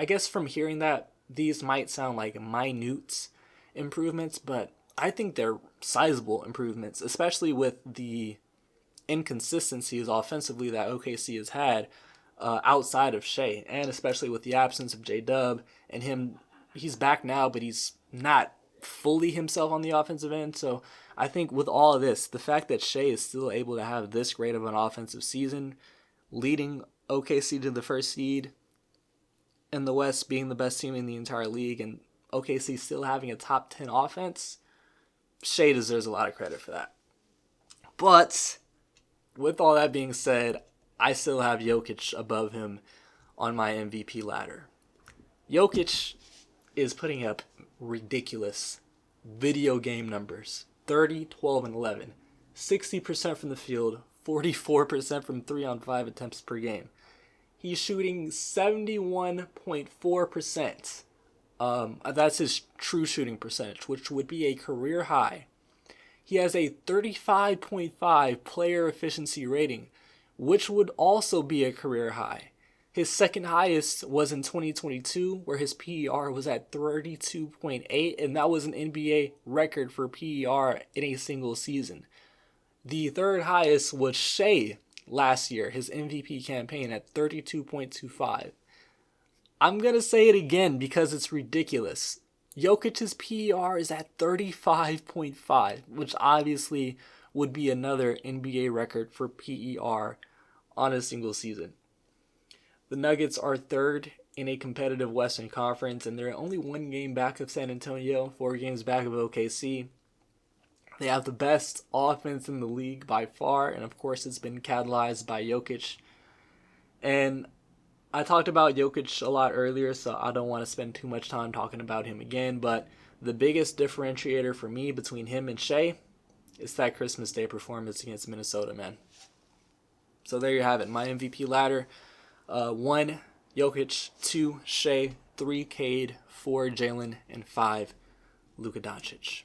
guess from hearing that, these might sound like minute improvements, but I think they're sizable improvements, especially with the inconsistencies offensively that OKC has had outside of Shai, and especially with the absence of J-Dub and him. He's back now, but he's not fully himself on the offensive end. So I think with all of this, the fact that Shai is still able to have this great of an offensive season, leading OKC to the first seed in the West, being the best team in the entire league, and OKC still having a top 10 offense, Shai deserves a lot of credit for that. But with all that being said, I still have Jokic above him on my MVP ladder. Jokic is putting up ridiculous video game numbers. 30, 12, and 11. 60% from the field, 44% from 3-on-5 attempts per game. He's shooting 71.4%. That's his true shooting percentage, which would be a career high. He has a 35.5 player efficiency rating, which would also be a career high. His second highest was in 2022, where his PER was at 32.8, and that was an NBA record for PER in a single season. The third highest was Shai last year, his MVP campaign, at 32.25. I'm going to say it again because it's ridiculous. Jokic's PER is at 35.5, which obviously would be another NBA record for PER on a single season. The Nuggets are third in a competitive Western Conference, and they're only 1 game back of San Antonio, 4 games back of OKC. They have the best offense in the league by far, and of course it's been catalyzed by Jokic. And I talked about Jokic a lot earlier, so I don't want to spend too much time talking about him again, but the biggest differentiator for me between him and Shai is that Christmas Day performance against Minnesota, man. So there you have it, my MVP ladder. 1, Jokic, 2, Shai, 3, Cade, 4, Jaylen, and 5, Luka Doncic.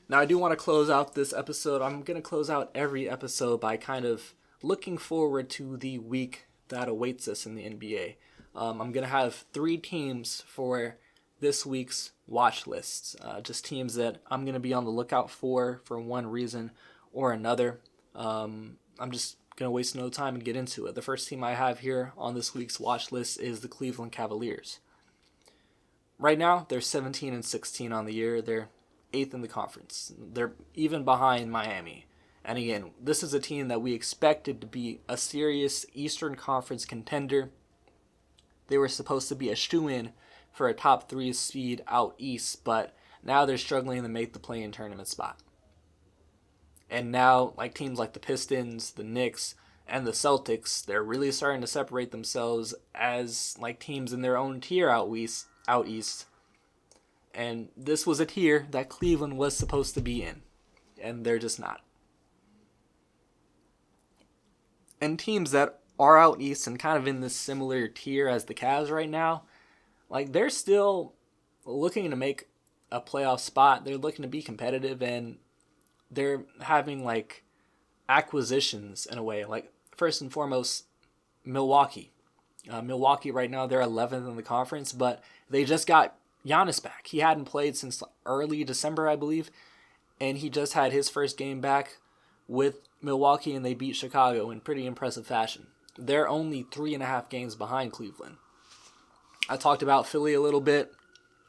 Now, I do want to close out this episode. I'm going to close out every episode by kind of looking forward to the week that awaits us in the NBA. I'm going to have 3 teams for this week's watch lists. Just teams that I'm going to be on the lookout for one reason or another. I'm just going to waste no time and get into it. The first team I have here on this week's watch list is the Cleveland Cavaliers. Right now, they're 17-16 on the year. They're 8th in the conference. They're even behind Miami. And again, this is a team that we expected to be a serious Eastern Conference contender. They were supposed to be a shoo-in for a top 3 seed out east, but now they're struggling to make the play-in tournament spot. And now, like teams like the Pistons, the Knicks, and the Celtics, they're really starting to separate themselves as like teams in their own tier out east. And this was a tier that Cleveland was supposed to be in, and they're just not. And teams that are out east and kind of in this similar tier as the Cavs right now, like, they're still looking to make a playoff spot. They're looking to be competitive, and they're having, like, acquisitions in a way. Like, first and foremost, Milwaukee. Milwaukee right now, they're 11th in the conference, but they just got Giannis back. He hadn't played since early December, I believe, and he just had his first game back with Milwaukee, and they beat Chicago in pretty impressive fashion. They're only 3.5 games behind Cleveland. I talked about Philly a little bit,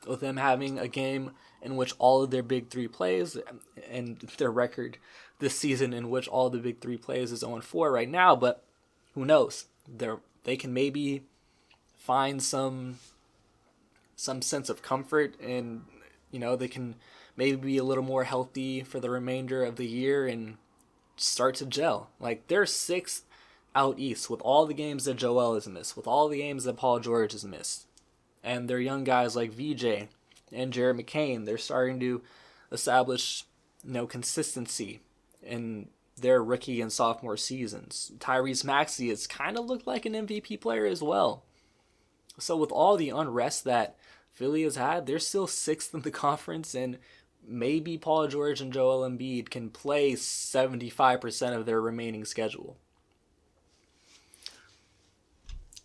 with them having a game in which all of their big three plays, and their record this season in which all the big three plays is 0-4 right now, but who knows? They can maybe find some sense of comfort, and they can maybe be a little more healthy for the remainder of the year and start to gel. Like, they're 6th out east with all the games that Joel has missed, with all the games that Paul George has missed. And their young guys like VJ and Jared McCain, they're starting to establish, consistency in their rookie and sophomore seasons. Tyrese Maxey has kind of looked like an MVP player as well. So with all the unrest that Philly has had, they're still 6th in the conference, and maybe Paul George and Joel Embiid can play 75% of their remaining schedule.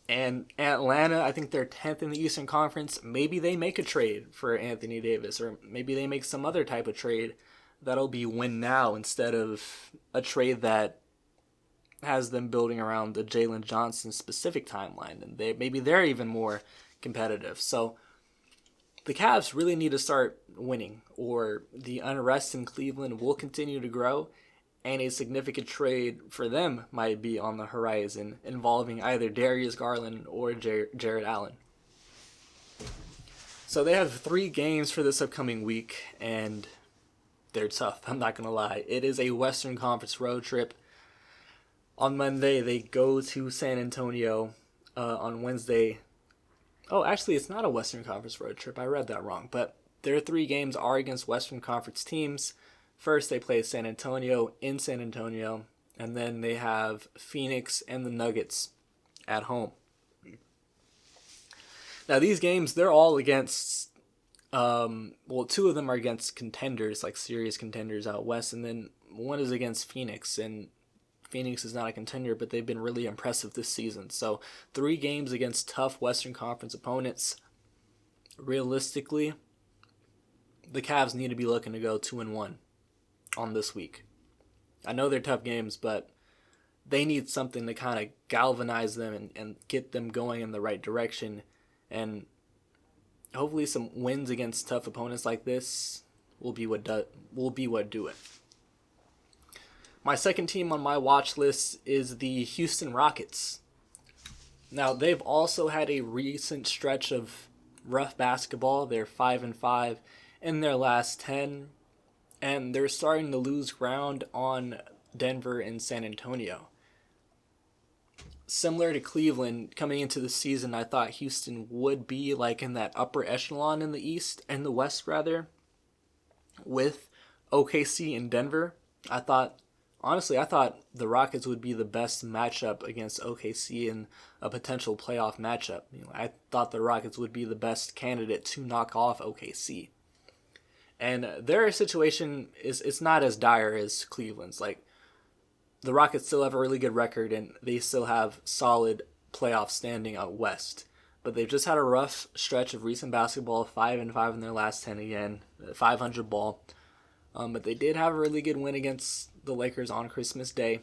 And Atlanta, I think they're 10th in the Eastern Conference. Maybe they make a trade for Anthony Davis, or maybe they make some other type of trade that'll be win now instead of a trade that has them building around the Jalen Johnson specific timeline, and maybe they're even more competitive. So the Cavs really need to start winning, or the unrest in Cleveland will continue to grow, and a significant trade for them might be on the horizon, involving either Darius Garland or Jared Allen. So they have 3 games for this upcoming week, and they're tough, I'm not going to lie. It is a Western Conference road trip. On Monday, they go to San Antonio. On Wednesday... Oh, actually, it's not a Western Conference road trip. I read that wrong. But their 3 games are against Western Conference teams. First, they play San Antonio in San Antonio, and then they have Phoenix and the Nuggets at home. Now, these games, they're all against, 2 of them are against contenders, like serious contenders out west, and then one is against Phoenix, and Phoenix is not a contender, but they've been really impressive this season. So 3 games against tough Western Conference opponents. Realistically, the Cavs need to be looking to go 2-1 on this week. I know they're tough games, but they need something to kind of galvanize them and get them going in the right direction. And hopefully some wins against tough opponents like this will be what do it. My second team on my watch list is the Houston Rockets. Now, they've also had a recent stretch of rough basketball. They're 5-5 in their last 10, and they're starting to lose ground on Denver and San Antonio. Similar to Cleveland, coming into the season, I thought Houston would be like in that upper echelon in the East, and the West rather, with OKC and Denver. I thought the Rockets would be the best matchup against OKC in a potential playoff matchup. I thought the Rockets would be the best candidate to knock off OKC. And their situation it's not as dire as Cleveland's. Like, the Rockets still have a really good record, and they still have solid playoff standing out west. But they've just had a rough stretch of recent basketball, 5-5 in their last 10 again, 500 ball. But they did have a really good win against the Lakers on Christmas Day.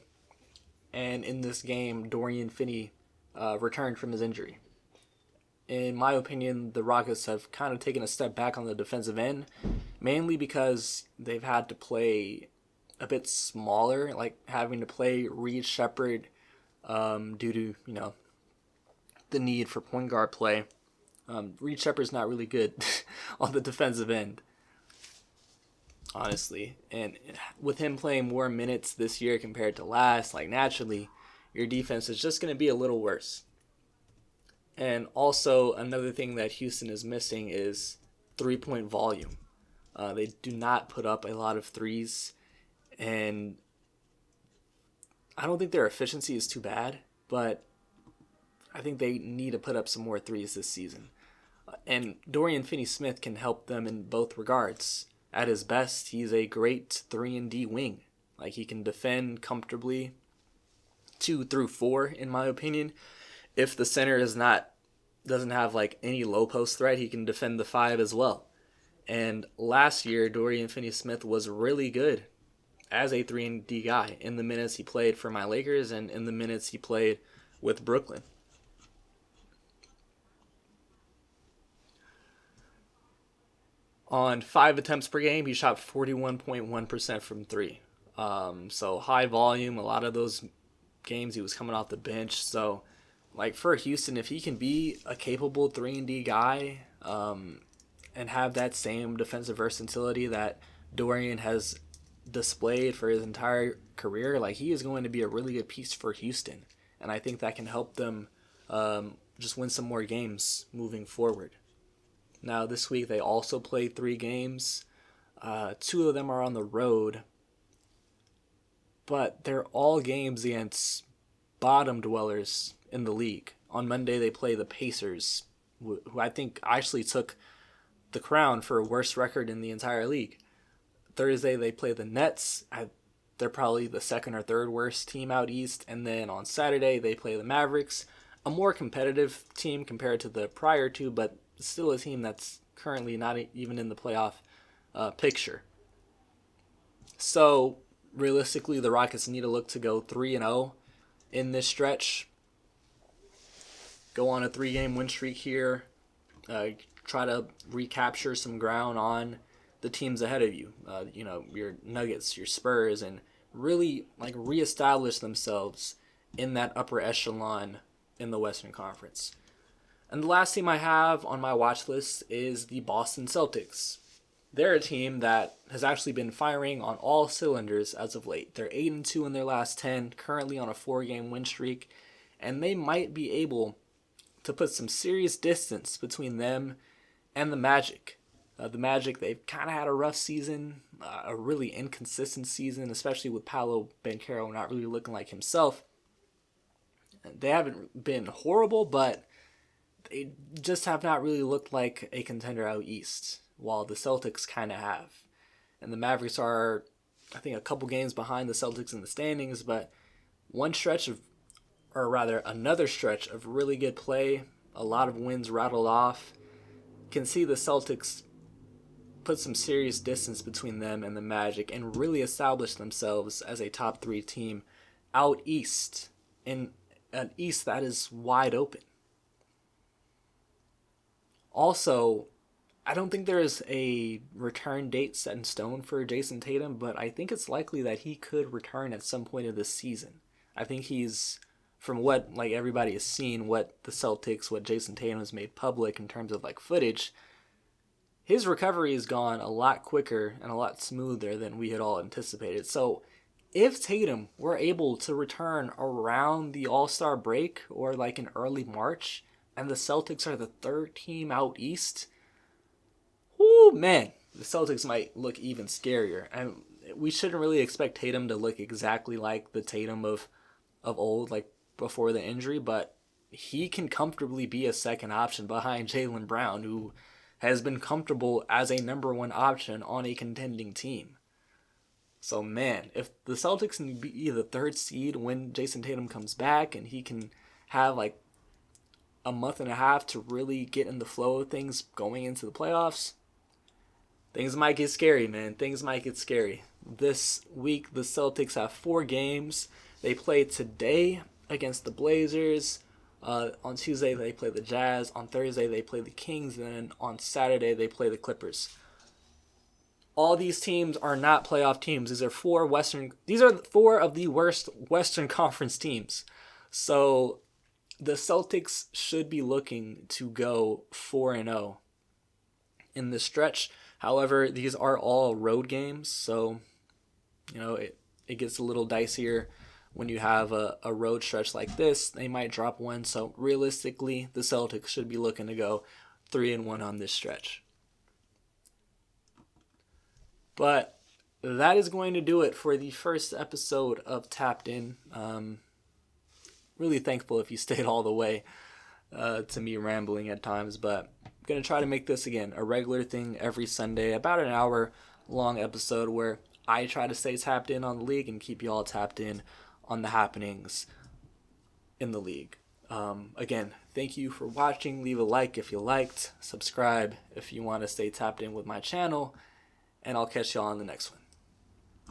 And in this game, Dorian Finney returned from his injury. In my opinion, the Rockets have kind of taken a step back on the defensive end, mainly because they've had to play a bit smaller, like having to play Reed Shepherd due to, the need for point guard play. Reed Shepherd's not really good on the defensive end, honestly. And with him playing more minutes this year compared to last, like, naturally, your defense is just going to be a little worse. And also, another thing that Houston is missing is 3-point volume. They do not put up a lot of threes, and I don't think their efficiency is too bad, but I think they need to put up some more threes this season. And Dorian Finney-Smith can help them in both regards. At his best, he's a great 3-and-D wing. Like, he can defend comfortably 2 through 4, in my opinion. If the center doesn't have like any low post threat, he can defend the 5 as well. And last year, Dorian Finney-Smith was really good as a 3-and-D guy in the minutes he played for my Lakers and in the minutes he played with Brooklyn. On 5 attempts per game, he shot 41.1% from 3. So high volume. A lot of those games he was coming off the bench. So, like, for Houston, if he can be a capable 3-and-D guy and have that same defensive versatility that Dorian has displayed for his entire career, like, he is going to be a really good piece for Houston. And I think that can help them just win some more games moving forward. Now, this week they also played 3 games. 2 of them are on the road. But they're all games against bottom dwellers in the league. On Monday they play the Pacers, who I think actually took the crown for worst record in the entire league. Thursday they play the Nets. They're probably the second or third worst team out east. And then on Saturday they play the Mavericks, a more competitive team compared to the prior 2, but still a team that's currently not even in the playoff picture. So realistically, the Rockets need to look to go 3-0 in this stretch. Go on a 3-game win streak here. Try to recapture some ground on the teams ahead of you. Your Nuggets, your Spurs, and really like reestablish themselves in that upper echelon in the Western Conference. And the last team I have on my watch list is the Boston Celtics. They're a team that has actually been firing on all cylinders as of late. They're 8-2 in their last 10, currently on a 4-game win streak, and they might be able to put some serious distance between them and the Magic. The Magic, they've kind of had a rough season, a really inconsistent season, especially with Paolo Banchero not really looking like himself. They haven't been horrible, but they just have not really looked like a contender out east, while the Celtics kind of have. And the Mavericks are, I think, a couple games behind the Celtics in the standings, but another stretch of really good play, a lot of wins rattled off. Can see the Celtics put some serious distance between them and the Magic and really establish themselves as a top 3 team out east, in an east that is wide open. Also, I don't think there is a return date set in stone for Jason Tatum, but I think it's likely that he could return at some point of this season. I think he's, from what everybody has seen, what the Celtics, what Jason Tatum has made public in terms of footage, his recovery has gone a lot quicker and a lot smoother than we had all anticipated. So if Tatum were able to return around the All-Star break or in early March, and the Celtics are the 3rd team out east, man, the Celtics might look even scarier. And we shouldn't really expect Tatum to look exactly like the Tatum of old, before the injury, but he can comfortably be a second option behind Jaylen Brown, who has been comfortable as a number 1 option on a contending team. So, man, if the Celtics can be the 3rd seed when Jason Tatum comes back and he can have a month and a half to really get in the flow of things going into the playoffs, things might get scary, man. Things might get scary. This week, the Celtics have 4 games. They play today against the Blazers. On Tuesday, they play the Jazz. On Thursday, they play the Kings. And then on Saturday, they play the Clippers. All these teams are not playoff teams. These are 4 of the worst Western Conference teams. So the Celtics should be looking to go 4-0 in this stretch. However, these are all road games, so it gets a little dicier when you have a road stretch like this. They might drop 1, so realistically, the Celtics should be looking to go 3-1 on this stretch. But that is going to do it for the first episode of Tapped In. Really thankful if you stayed all the way to me rambling at times, but I'm going to try to make this, again, a regular thing every Sunday, about an hour long episode where I try to stay tapped in on the league and keep you all tapped in on the happenings in the league. Again, thank you for watching. Leave a like if you liked. Subscribe if you want to stay tapped in with my channel. And I'll catch y'all on the next one.